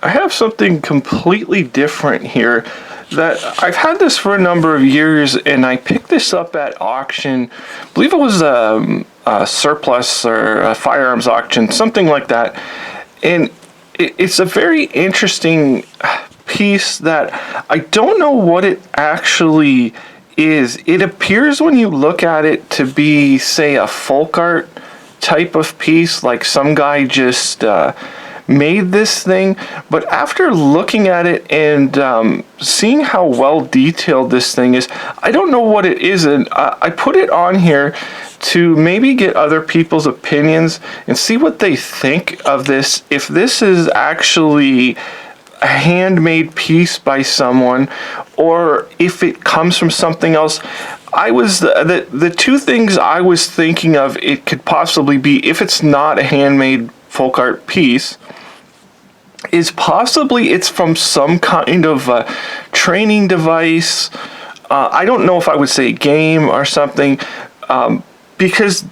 I have something completely different here. That I've had this for a number of years, and I picked this up at auction. I believe it was a surplus or a firearms auction, something like that. And it's a very interesting piece that I don't know what it actually is. It appears when you look at it to be, say, a folk art type of piece, like some guy just made this thing. But after looking at it and seeing how well detailed this thing is, I don't know what it is. And I put it on here to maybe get other people's opinions and see what they think of this. If this is actually a handmade piece by someone, or if it comes from something else. I was the two things I was thinking of it could possibly be, if it's not a handmade folk art piece, is possibly it's from some kind of training device. I don't know if I would say game or something, because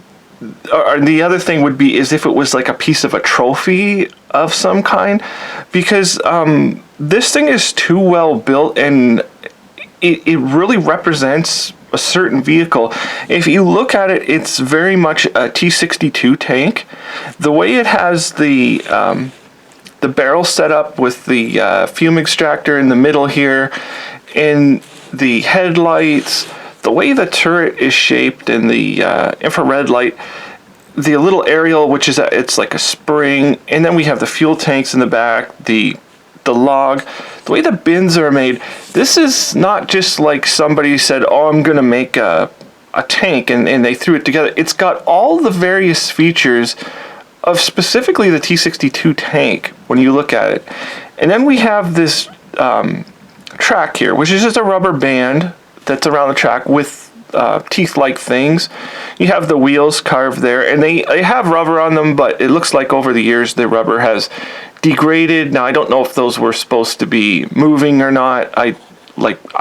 or the other thing would be is if it was like a piece of a trophy of some kind, because this thing is too well built, and it really represents a certain vehicle. If you look at it, it's very much a T-62 tank. The way it has the barrel set up with the fume extractor in the middle here, and the headlights, the way the turret is shaped, and the infrared light, the little aerial, which is it's like a spring, and then we have the fuel tanks in the back, the log, the way the bins are made. This is not just like somebody said, oh, I'm gonna make a tank, and they threw it together. It's got all the various features of specifically the T-62 tank when you look at it. And then we have this track here, which is just a rubber band that's around the track with teeth-like things. You have the wheels carved there, and they have rubber on them, but it looks like over the years the rubber has degraded. Now I don't know if those were supposed to be moving or not. I'm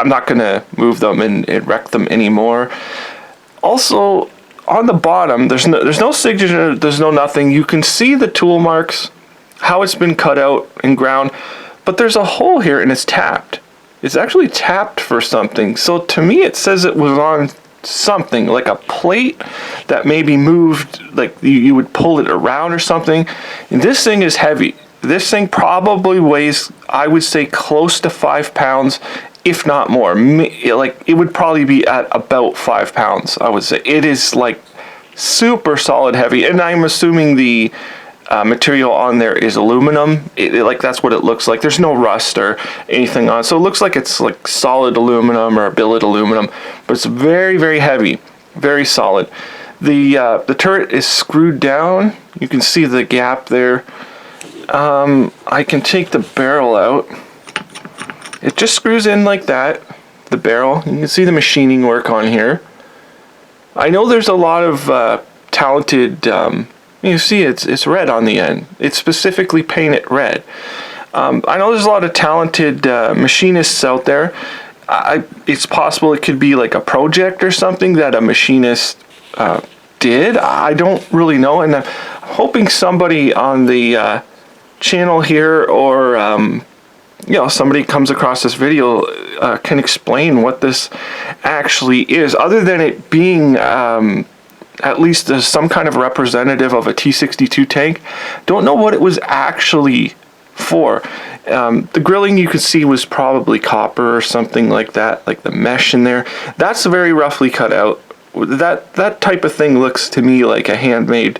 not gonna move them and wreck them anymore. Also, on the bottom, there's no signature, there's no nothing. You can see the tool marks, how it's been cut out and ground, but there's a hole here and it's tapped. It's actually tapped for something. So to me, it says it was on something, like a plate that maybe moved, like you would pull it around or something. And this thing is heavy. This thing probably weighs, I would say, close to 5 pounds, if not more. Like, it would probably be at about 5 pounds, I would say. It is like super solid heavy, and I'm assuming the material on there is aluminum. Like, that's what it looks like. There's no rust or anything on it, so it looks like it's like solid aluminum or billet aluminum, but it's very, very heavy, very solid. The turret is screwed down. You can see the gap there. I can take the barrel out. It just screws in like that, the barrel. You can see the machining work on here. I know there's a lot of talented, you see it's red on the end. It's specifically painted red. I know there's a lot of talented machinists out there. It's possible it could be like a project or something that a machinist did. I don't really know, and I'm hoping somebody on the channel here, or somebody comes across this video can explain what this actually is, other than it being at least some kind of representative of a T-62 tank. Don't know what it was actually for. The grilling you could see was probably copper or something like that, like the mesh in there. That's very roughly cut out. That type of thing looks to me like a handmade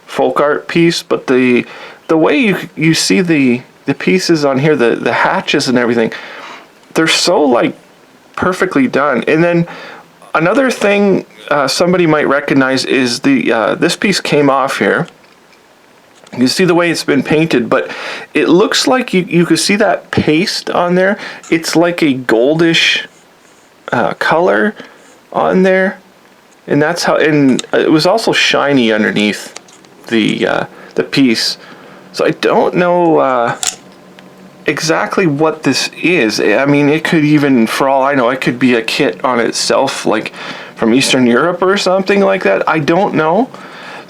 folk art piece, but the way you see the pieces on here, the hatches and everything, they're so like perfectly done. And then another thing somebody might recognize is this piece came off here. You can see the way it's been painted, but it looks like you can see that paste on there. It's like a goldish color on there, and that's how. And it was also shiny underneath the piece. So I don't know exactly what this is. I mean, it could even, for all I know, it could be a kit on itself, like from Eastern Europe or something like that. I don't know.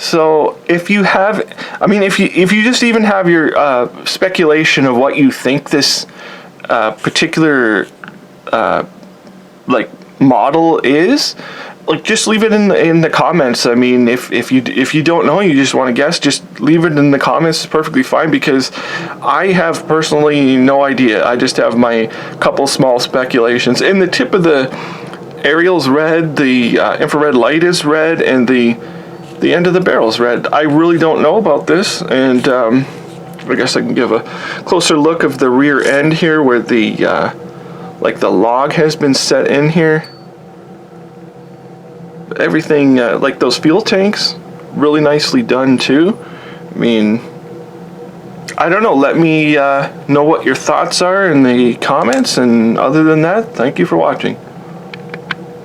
So if you have, I mean, if you just even have your speculation of what you think this particular like model is, like, just leave it in the comments. I mean, if you don't know, you just want to guess, just leave it in the comments. It's perfectly fine, because I have personally no idea. I just have my couple small speculations. And the tip of the aerial's red, the infrared light is red, and the end of the barrel's red. I really don't know about this, and I guess I can give a closer look of the rear end here, where the like the log has been set in here. Everything, like those fuel tanks, really nicely done too. I mean, I don't know. Let me know what your thoughts are in the comments, and other than that, thank you for watching.